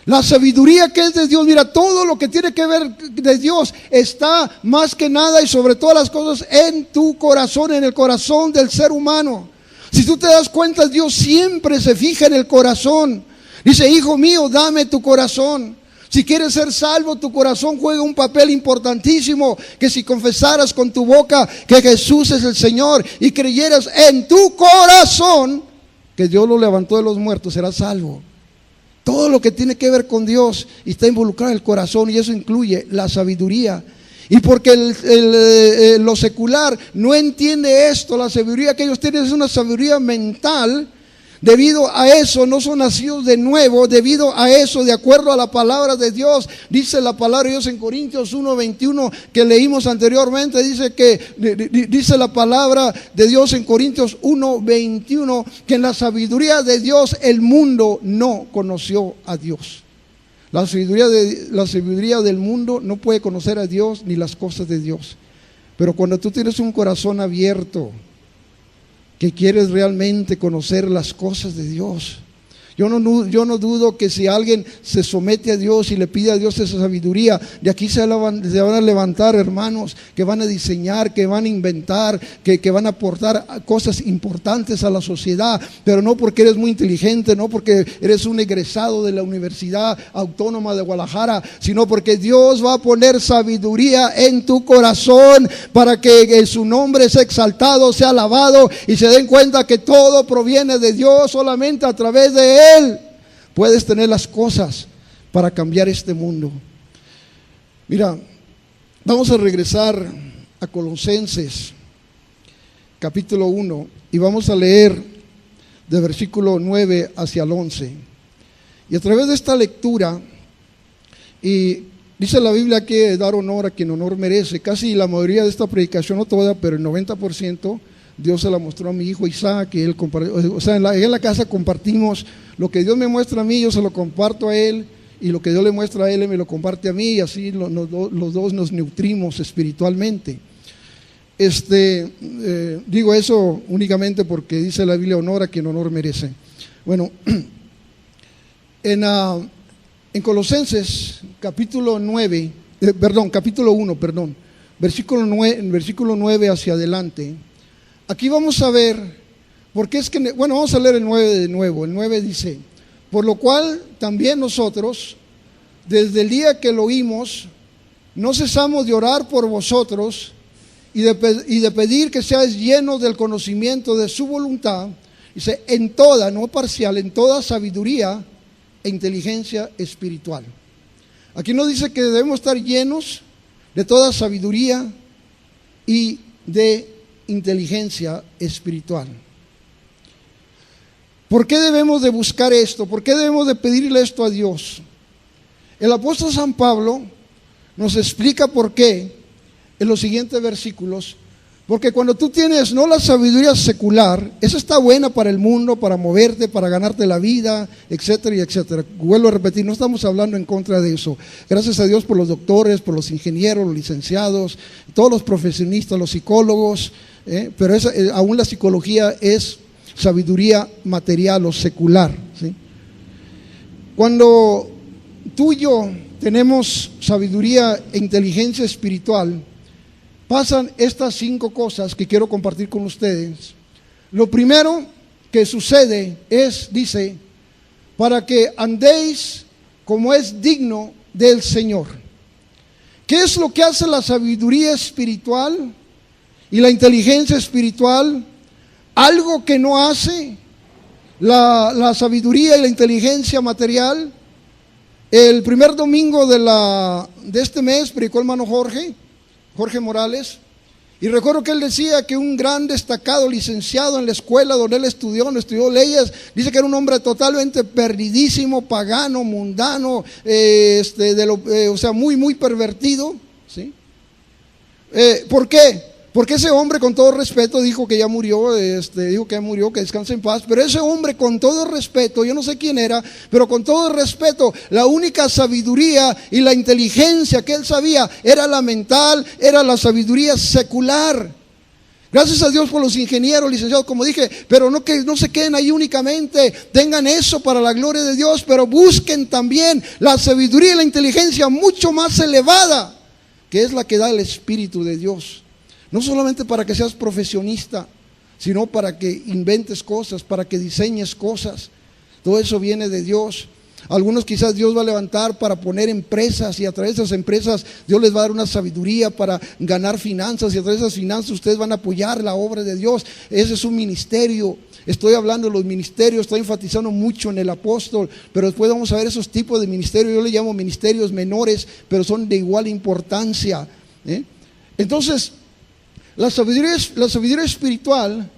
La sabiduría que es de Dios, mira, todo lo que tiene que ver de Dios está más que nada y sobre todas las cosas en tu corazón, en el corazón del ser humano. Si tú te das cuenta, Dios siempre se fija en el corazón. Dice: hijo mío, dame tu corazón. Si quieres ser salvo, tu corazón juega un papel importantísimo. Que si confesaras con tu boca que Jesús es el Señor y creyeras en tu corazón que Dios lo levantó de los muertos, serás salvo. Todo lo que tiene que ver con Dios está involucrado en el corazón, y eso incluye la sabiduría. Y porque lo secular no entiende esto, la sabiduría que ellos tienen es una sabiduría mental. Debido a eso no son nacidos de nuevo. Debido a eso, de acuerdo a la palabra de Dios, dice la palabra de Dios en Corintios 1:21 que leímos anteriormente, dice la palabra de Dios en Corintios 1:21 que en la sabiduría de Dios el mundo no conoció a Dios. La sabiduría del mundo no puede conocer a Dios ni las cosas de Dios. Pero cuando tú tienes un corazón abierto, que quieres realmente conocer las cosas de Dios, yo no dudo que si alguien se somete a Dios y le pide a Dios esa sabiduría, de aquí se van a levantar hermanos que van a diseñar, que van a inventar, que van a aportar cosas importantes a la sociedad, pero no porque eres muy inteligente, no porque eres un egresado de la Universidad Autónoma de Guadalajara, sino porque Dios va a poner sabiduría en tu corazón para que su nombre sea exaltado, sea alabado, y se den cuenta que todo proviene de Dios. Solamente a través de Él puedes tener las cosas para cambiar este mundo. Mira, vamos a regresar a Colosenses capítulo 1 y vamos a leer de versículo 9 hacia el 11. Y a través de esta lectura, y dice la Biblia que dar honor a quien honor merece. Casi la mayoría de esta predicación, no toda, pero el 90%, Dios se la mostró a mi hijo Isaac, y él compartió. O sea, en la casa compartimos lo que Dios me muestra a mí, yo se lo comparto a él, y lo que Dios le muestra a él me lo comparte a mí, y así los dos nos nutrimos espiritualmente. Digo eso únicamente porque dice la Biblia: honor a quien honor merece. Bueno, en Colosenses capítulo 1, versículo 9 hacia adelante. Aquí vamos a ver, porque es que, bueno, vamos a leer el 9 de nuevo. El 9 dice: por lo cual también nosotros, desde el día que lo oímos, no cesamos de orar por vosotros y de pedir que seáis llenos del conocimiento de su voluntad, dice, en toda, no parcial, en toda sabiduría e inteligencia espiritual. Aquí nos dice que debemos estar llenos de toda sabiduría y de inteligencia espiritual. ¿Por qué debemos de buscar esto? ¿Por qué debemos de pedirle esto a Dios? El apóstol San Pablo nos explica por qué en los siguientes versículos. Porque cuando tú tienes no la sabiduría secular, esa está buena para el mundo, para moverte, para ganarte la vida, etcétera y etcétera. Vuelvo a repetir, no estamos hablando en contra de eso. Gracias a Dios por los doctores, por los ingenieros, los licenciados, todos los profesionistas, los psicólogos, pero aún la psicología es sabiduría material o secular, ¿sí? Cuando tú y yo tenemos sabiduría e inteligencia espiritual, pasan estas 5 cosas que quiero compartir con ustedes. Lo primero que sucede es, dice, para que andéis como es digno del Señor. ¿Qué es lo que hace la sabiduría espiritual y la inteligencia espiritual? Algo que no hace la sabiduría y la inteligencia material. El primer domingo de este mes predicó el hermano Jorge Morales, y recuerdo que él decía que un gran destacado licenciado en la escuela donde él estudió leyes, dice que era un hombre totalmente perdidísimo, pagano, mundano, o sea, muy, muy pervertido, ¿sí? ¿Por qué? Porque ese hombre, con todo respeto, dijo que ya murió, que descanse en paz, pero ese hombre, con todo respeto, yo no sé quién era, pero con todo respeto, la única sabiduría y la inteligencia que él sabía era la mental, era la sabiduría secular. Gracias a Dios por los ingenieros, licenciados, como dije, pero que no se queden ahí únicamente, tengan eso para la gloria de Dios, pero busquen también la sabiduría y la inteligencia mucho más elevada, que es la que da el Espíritu de Dios. No solamente para que seas profesionista, sino para que inventes cosas, para que diseñes cosas. Todo eso viene de Dios. Algunos quizás Dios va a levantar para poner empresas, y a través de esas empresas Dios les va a dar una sabiduría para ganar finanzas, y a través de esas finanzas ustedes van a apoyar la obra de Dios. Ese es un ministerio. Estoy hablando de los ministerios, estoy enfatizando mucho en el apóstol, pero después vamos a ver esos tipos de ministerios. Yo le llamo ministerios menores, pero son de igual importancia, Entonces, la sabiduría espiritual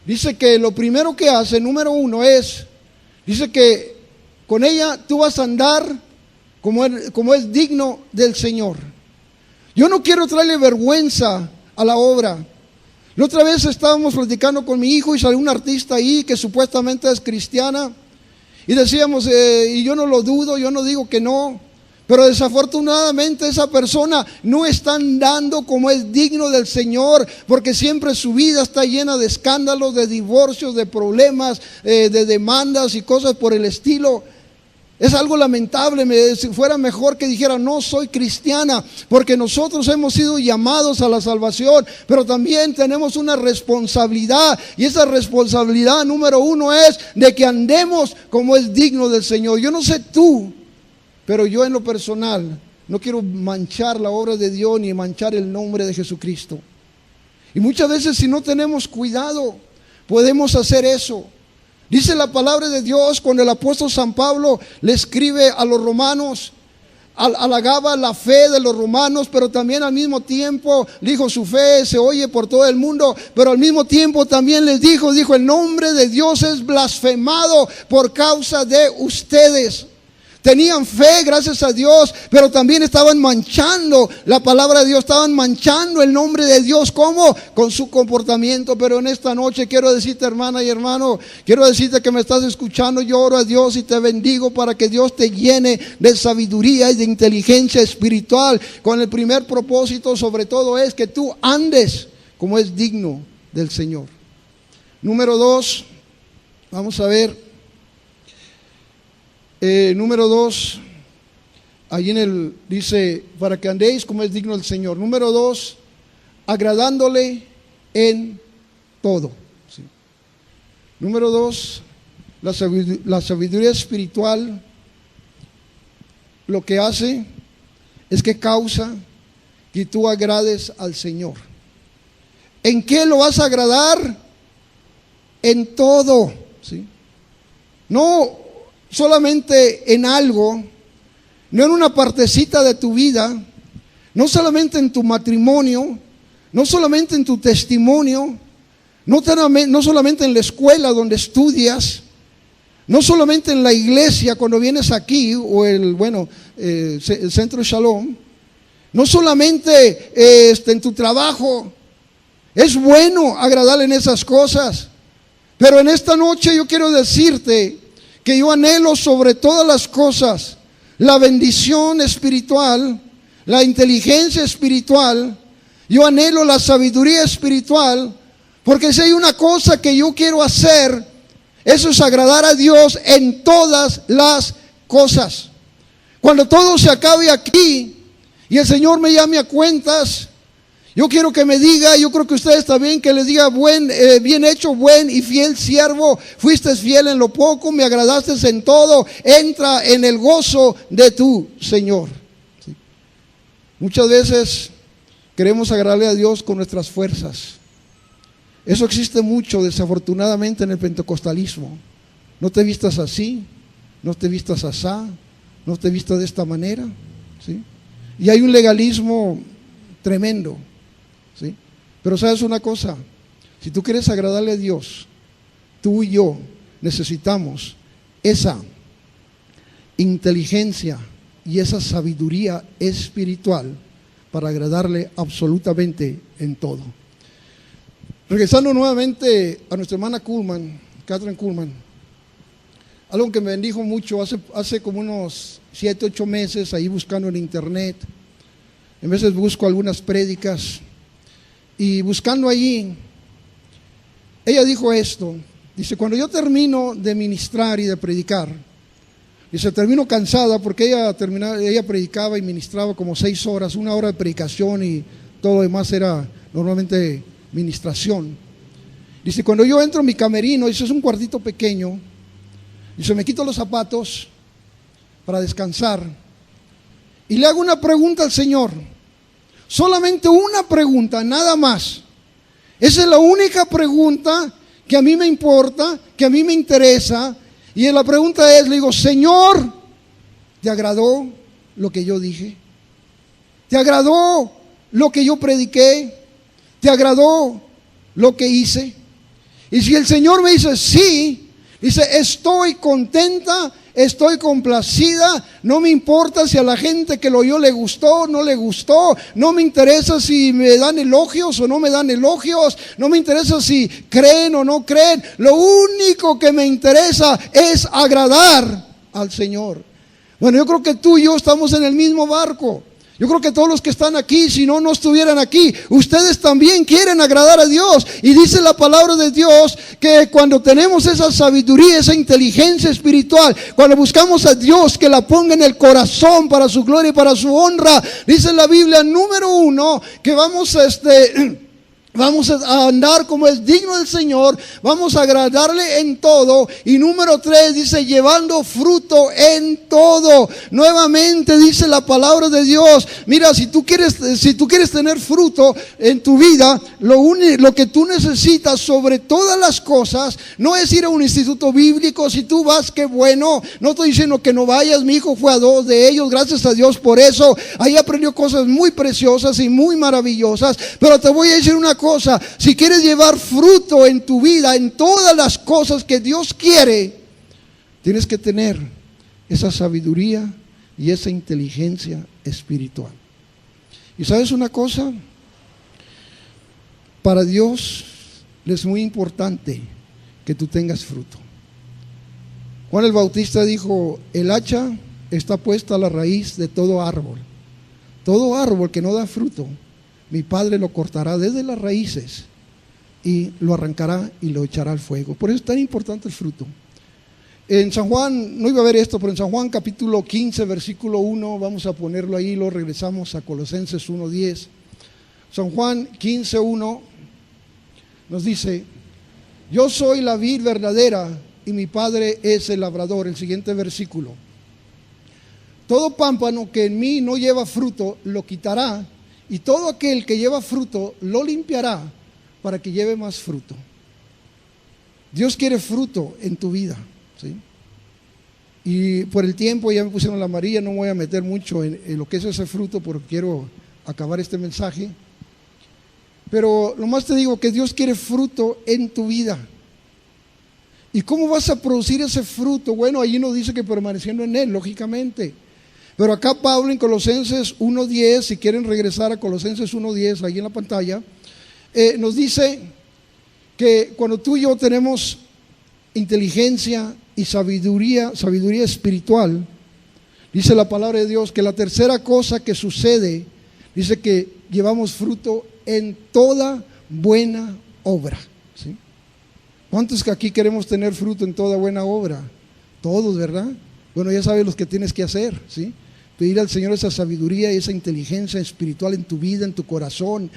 dice que lo primero que hace, número 1, dice que con ella tú vas a andar como es digno del Señor. Yo no quiero traerle vergüenza a la obra. La otra vez estábamos platicando con mi hijo y salió un artista ahí que supuestamente es cristiana, y decíamos, y yo no lo dudo, yo no digo que no, pero desafortunadamente esa persona no está andando como es digno del Señor, porque siempre su vida está llena de escándalos, de divorcios, de problemas, de demandas y cosas por el estilo. Es algo lamentable. Fuera mejor que dijera, no soy cristiana, porque nosotros hemos sido llamados a la salvación, pero también tenemos una responsabilidad, y esa responsabilidad número 1 es de que andemos como es digno del Señor. Yo no sé tú, pero yo en lo personal no quiero manchar la obra de Dios ni manchar el nombre de Jesucristo. Y muchas veces, si no tenemos cuidado, podemos hacer eso. Dice la palabra de Dios, cuando el apóstol San Pablo le escribe a los romanos, halagaba la fe de los romanos, pero también al mismo tiempo dijo, su fe se oye por todo el mundo, pero al mismo tiempo también les dijo, el nombre de Dios es blasfemado por causa de ustedes. Tenían fe, gracias a Dios, pero también estaban manchando la palabra de Dios, estaban manchando el nombre de Dios. ¿Cómo? Con su comportamiento. Pero en esta noche quiero decirte, hermana y hermano, quiero decirte que me estás escuchando. Yo oro a Dios y te bendigo para que Dios te llene de sabiduría y de inteligencia espiritual, con el primer propósito sobre todo es que tú andes como es digno del Señor. Número 2, vamos a ver. Número 2, allí dice, para que andéis como es digno del Señor. Número 2, agradándole en todo. ¿Sí? Número 2, la sabiduría espiritual lo que hace es que causa que tú agrades al Señor. ¿En qué lo vas a agradar? En todo, ¿sí? No solamente en algo, no en una partecita de tu vida, no solamente en tu matrimonio, no solamente en tu testimonio, no solamente en la escuela donde estudias, no solamente en la iglesia cuando vienes aquí o el centro Shalom, no solamente en tu trabajo. Es bueno agradarle en esas cosas, pero en esta noche yo quiero decirte que yo anhelo sobre todas las cosas la bendición espiritual, la inteligencia espiritual. Yo anhelo la sabiduría espiritual, porque si hay una cosa que yo quiero hacer, eso es agradar a Dios en todas las cosas. Cuando todo se acabe aquí y el Señor me llame a cuentas, yo quiero que me diga, yo creo que ustedes también, que les diga: bien hecho, buen y fiel siervo, fuiste fiel en lo poco, me agradaste en todo, entra en el gozo de tu Señor. ¿Sí? Muchas veces queremos agradarle a Dios con nuestras fuerzas. Eso existe mucho, desafortunadamente, en el pentecostalismo. No te vistas así, no te vistas asá, no te vistas de esta manera, ¿sí? Y hay un legalismo tremendo, ¿sí? Pero sabes una cosa, si tú quieres agradarle a Dios, tú y yo necesitamos esa inteligencia y esa sabiduría espiritual para agradarle absolutamente en todo. Regresando nuevamente a nuestra hermana Kuhlman, Catherine Kuhlman, algo que me bendijo mucho hace como unos 7, 8 meses, ahí buscando en internet. En veces busco algunas prédicas y buscando allí, ella dijo esto, dice: cuando yo termino de ministrar y de predicar, dice, termino cansada, porque ella predicaba y ministraba como 6 horas, 1 hora de predicación y todo lo demás era normalmente ministración. Dice: cuando yo entro en mi camerino, dice, es un cuartito pequeño, dice, me quito los zapatos para descansar y le hago una pregunta al Señor, solamente una pregunta, nada más. Esa es la única pregunta que a mí me importa, que a mí me interesa, y la pregunta es, le digo: Señor, ¿te agradó lo que yo dije? ¿Te agradó lo que yo prediqué? ¿Te agradó lo que hice? Y si el Señor me dice sí, dice, estoy contenta, estoy complacida, no me importa si a la gente que lo oyó le gustó o no le gustó, no me interesa si me dan elogios o no me dan elogios, no me interesa si creen o no creen, lo único que me interesa es agradar al Señor. Bueno, yo creo que tú y yo estamos en el mismo barco. Yo creo que todos los que están aquí, si no estuvieran aquí, ustedes también quieren agradar a Dios. Y dice la palabra de Dios que cuando tenemos esa sabiduría, esa inteligencia espiritual, cuando buscamos a Dios que la ponga en el corazón para su gloria y para su honra, dice la Biblia, número 1, que vamos a andar como es digno del Señor, vamos a agradarle en todo. Y número 3 dice, llevando fruto en todo. Nuevamente dice la palabra de Dios, mira, si tú quieres tener fruto en tu vida, lo que tú necesitas sobre todas las cosas, no es ir a un instituto bíblico. Si tú vas, qué bueno, no estoy diciendo que no vayas. Mi hijo fue a 2 de ellos, gracias a Dios por eso. Ahí aprendió cosas muy preciosas y muy maravillosas. Pero te voy a decir una cosa, si quieres llevar fruto en tu vida, en todas las cosas que Dios quiere, tienes que tener esa sabiduría y esa inteligencia espiritual. ¿Y sabes una cosa? Para Dios es muy importante que tú tengas fruto. Juan el Bautista dijo, el hacha está puesta a la raíz de todo árbol. Todo árbol que no da fruto, mi Padre lo cortará desde las raíces y lo arrancará y lo echará al fuego. Por eso es tan importante el fruto. En San Juan, no iba a ver esto, pero en San Juan capítulo 15, versículo 1, vamos a ponerlo ahí, lo regresamos a Colosenses 1:10. San Juan 15:1 nos dice, yo soy la vid verdadera y mi Padre es el labrador. El siguiente versículo. todo pámpano que en mí no lleva fruto, lo quitará, y todo aquel que lleva fruto, lo limpiará para que lleve más fruto. Dios quiere fruto en tu vida, ¿sí? Y por el tiempo ya me pusieron la amarilla, no me voy a meter mucho en lo que es ese fruto porque quiero acabar este mensaje. Pero lo más te digo que Dios quiere fruto en tu vida. ¿Y cómo vas a producir ese fruto? Bueno, allí nos dice que permaneciendo en Él, lógicamente. Pero acá Pablo en Colosenses 1:10, si quieren regresar a Colosenses 1:10, ahí en la pantalla, nos dice que cuando tú y yo tenemos inteligencia y sabiduría espiritual, dice la palabra de Dios que la tercera cosa que sucede, dice que llevamos fruto en toda buena obra, ¿sí? ¿Cuántos que aquí queremos tener fruto en toda buena obra? Todos, ¿verdad? Bueno, ya sabes lo que tienes que hacer, ¿sí? Pedir al Señor esa sabiduría y esa inteligencia espiritual en tu vida, en tu corazón.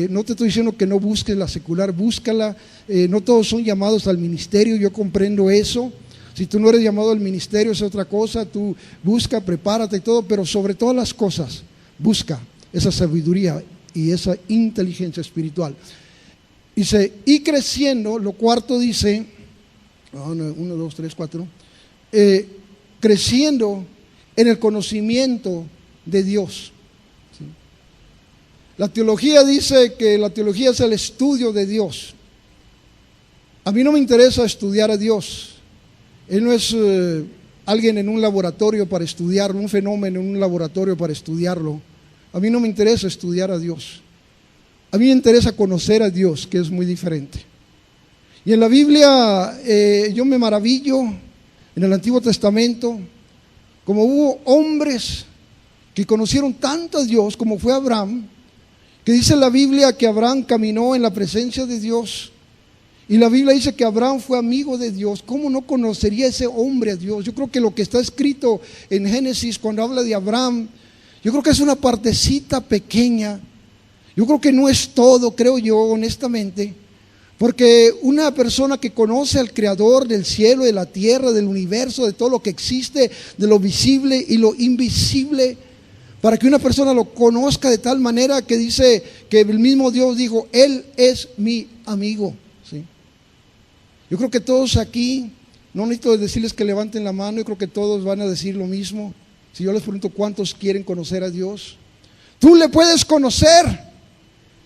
No te estoy diciendo que no busques la secular, búscala. No todos son llamados al ministerio, yo comprendo eso. Si tú no eres llamado al ministerio es otra cosa, tú busca, prepárate y todo, pero sobre todas las cosas, busca esa sabiduría y esa inteligencia espiritual. Dice, y creciendo, lo cuarto dice, 1, 2, 3, 4, creciendo en el conocimiento de Dios. ¿Sí? La teología dice que la teología es el estudio de Dios. A mí no me interesa estudiar a Dios. Él no es alguien en un laboratorio para estudiarlo, un fenómeno en un laboratorio para estudiarlo. A mí no me interesa estudiar a Dios. A mí me interesa conocer a Dios, que es muy diferente. Y en la Biblia yo me maravillo, en el Antiguo Testamento, como hubo hombres que conocieron tanto a Dios como fue Abraham, que dice la Biblia que Abraham caminó en la presencia de Dios. Y la Biblia dice que Abraham fue amigo de Dios. ¿Cómo no conocería ese hombre a Dios? Yo creo que lo que está escrito en Génesis cuando habla de Abraham, yo creo que es una partecita pequeña. Yo creo que no es todo, creo yo, honestamente. Porque una persona que conoce al Creador del cielo, de la tierra, del universo, de todo lo que existe, de lo visible y lo invisible, para que una persona lo conozca de tal manera que dice que el mismo Dios dijo, Él es mi amigo. ¿Sí? Yo creo que todos aquí, no necesito decirles que levanten la mano, yo creo que todos van a decir lo mismo. Si yo les pregunto cuántos quieren conocer a Dios, tú le puedes conocer.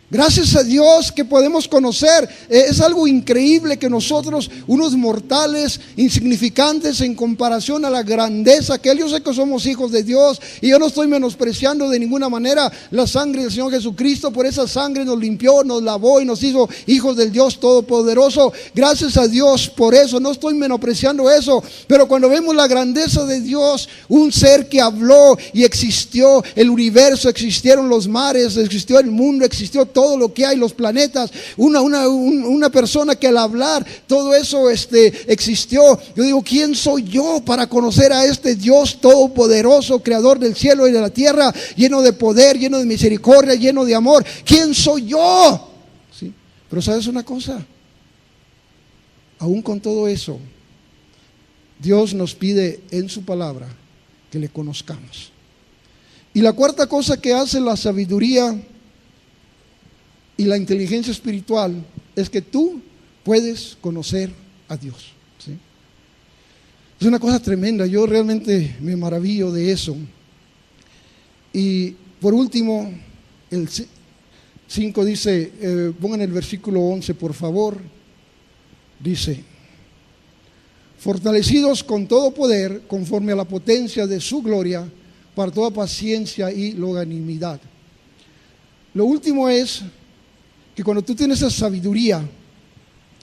Gracias a Dios que podemos conocer. Es algo increíble que nosotros, unos mortales insignificantes en comparación a la grandeza que Él, yo sé que somos hijos de Dios y yo no estoy menospreciando de ninguna manera la sangre del Señor Jesucristo. Por esa sangre nos limpió, nos lavó y nos hizo hijos del Dios Todopoderoso. Gracias a Dios por eso, no estoy menospreciando eso. Pero cuando vemos la grandeza de Dios, un ser que habló y existió el universo, existieron los mares, existió el mundo, existió todo lo que hay, los planetas, una persona que al hablar todo eso existió. Yo digo, ¿quién soy yo para conocer a este Dios todopoderoso, creador del cielo y de la tierra, lleno de poder, lleno de misericordia, lleno de amor? ¿Quién soy yo? ¿Sí? Pero ¿sabes una cosa? Aún con todo eso, Dios nos pide en su palabra que le conozcamos. Y la cuarta cosa que hace la sabiduría y la inteligencia espiritual es que tú puedes conocer a Dios. ¿Sí? Es una cosa tremenda, yo realmente me maravillo de eso. Y por último, el 5 dice, pongan el versículo 11 por favor, dice, fortalecidos con todo poder, conforme a la potencia de su gloria, para toda paciencia y longanimidad. Lo último es que cuando tú tienes esa sabiduría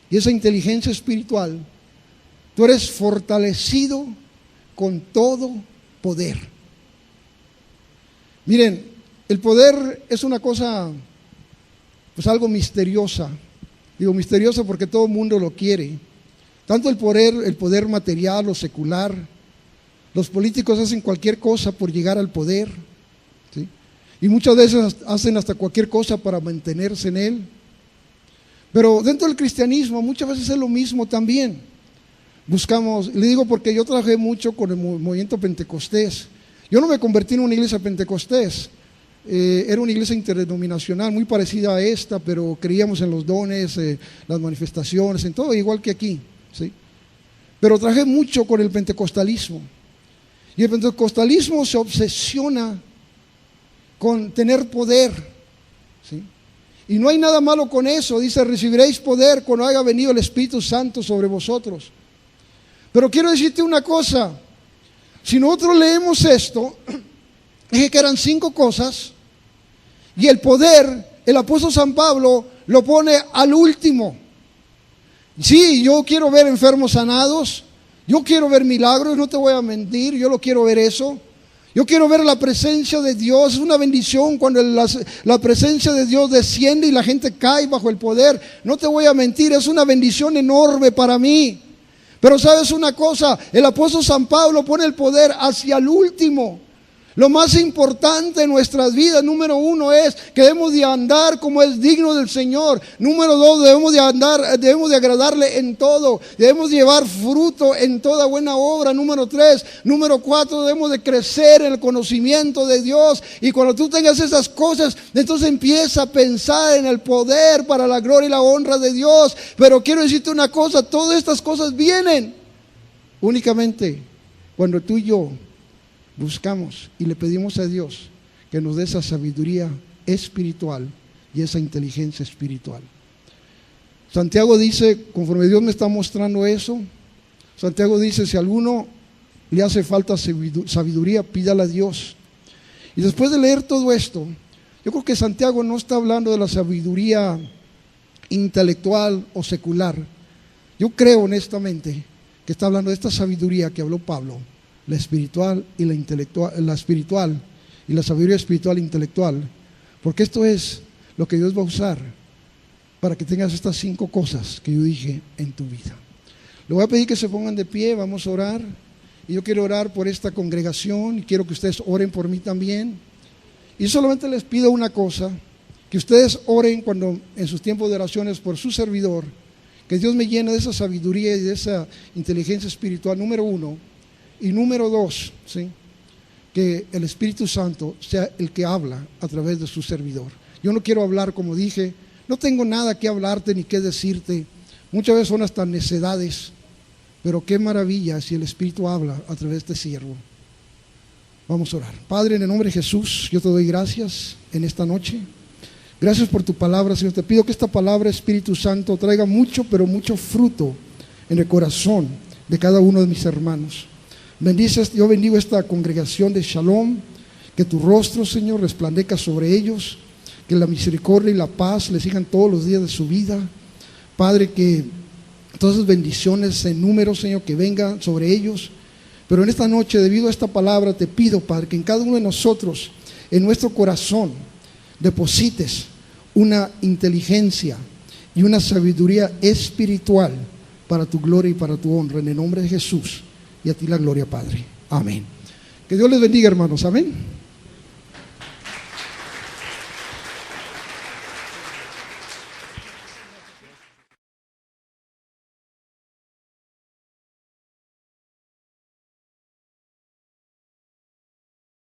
y esa inteligencia espiritual, tú eres fortalecido con todo poder. Miren, el poder es una cosa, pues algo misteriosa. Digo misteriosa porque todo el mundo lo quiere. Tanto el poder material o secular. Los políticos hacen cualquier cosa por llegar al poder. ¿Sí? Y muchas veces hacen hasta cualquier cosa para mantenerse en él. Pero dentro del cristianismo muchas veces es lo mismo también. Buscamos, le digo porque yo trabajé mucho con el movimiento pentecostés. Yo no me convertí en una iglesia pentecostés. Era una iglesia interdenominacional muy parecida a esta, pero creíamos en los dones, las manifestaciones, en todo igual que aquí, ¿sí? Pero trabajé mucho con el pentecostalismo. Y el pentecostalismo se obsesiona con tener poder, ¿sí? Y no hay nada malo con eso. Dice, recibiréis poder cuando haya venido el Espíritu Santo sobre vosotros. Pero quiero decirte una cosa. Si nosotros leemos esto, dije que eran 5 cosas, y el poder, el apóstol San Pablo lo pone al último. Sí, yo quiero ver enfermos sanados, yo quiero ver milagros, no te voy a mentir, yo lo quiero ver eso. Yo quiero ver la presencia de Dios. Es una bendición cuando la presencia de Dios desciende y la gente cae bajo el poder. No te voy a mentir, es una bendición enorme para mí. Pero sabes una cosa, el apóstol San Pablo pone el poder hacia el último. Lo más importante en nuestras vidas, número 1, es que debemos de andar como es digno del Señor. Número 2, debemos de agradarle en todo. Debemos llevar fruto en toda buena obra. Número 3, número 4, debemos de crecer en el conocimiento de Dios. Y cuando tú tengas esas cosas, entonces empieza a pensar en el poder para la gloria y la honra de Dios. Pero quiero decirte una cosa, todas estas cosas vienen únicamente cuando tú y yo buscamos y le pedimos a Dios que nos dé esa sabiduría espiritual y esa inteligencia espiritual. Santiago dice, conforme Dios me está mostrando eso, Santiago dice, si a alguno le hace falta sabiduría, pídala a Dios. Y después de leer todo esto, yo creo que Santiago no está hablando de la sabiduría intelectual o secular. Yo creo honestamente que está hablando de esta sabiduría que habló Pablo, la espiritual y la intelectual, la espiritual y la sabiduría espiritual e intelectual, porque esto es lo que Dios va a usar para que tengas estas 5 cosas que yo dije en tu vida. Le voy a pedir que se pongan de pie, vamos a orar, y yo quiero orar por esta congregación y quiero que ustedes oren por mí también. Y solamente les pido una cosa, que ustedes oren cuando en sus tiempos de oraciones por su servidor, que Dios me llene de esa sabiduría y de esa inteligencia espiritual, número 1. Y número 2, ¿sí? Que el Espíritu Santo sea el que habla a través de su servidor. Yo no quiero hablar, como dije, no tengo nada que hablarte ni que decirte. Muchas veces son hasta necedades, pero qué maravilla si el Espíritu habla a través de este siervo. Vamos a orar. Padre, en el nombre de Jesús, yo te doy gracias en esta noche. Gracias por tu palabra, Señor. Te pido que esta palabra, Espíritu Santo, traiga mucho, pero mucho fruto en el corazón de cada uno de mis hermanos. Yo bendigo esta congregación de Shalom, que tu rostro, Señor, resplandezca sobre ellos, que la misericordia y la paz les sigan todos los días de su vida. Padre, que todas esas bendiciones en número, Señor, que vengan sobre ellos. Pero en esta noche, debido a esta palabra, te pido, Padre, que en cada uno de nosotros, en nuestro corazón, deposites una inteligencia y una sabiduría espiritual para tu gloria y para tu honra, en el nombre de Jesús. Y a ti la gloria, Padre. Amén. Que Dios les bendiga, hermanos. Amén.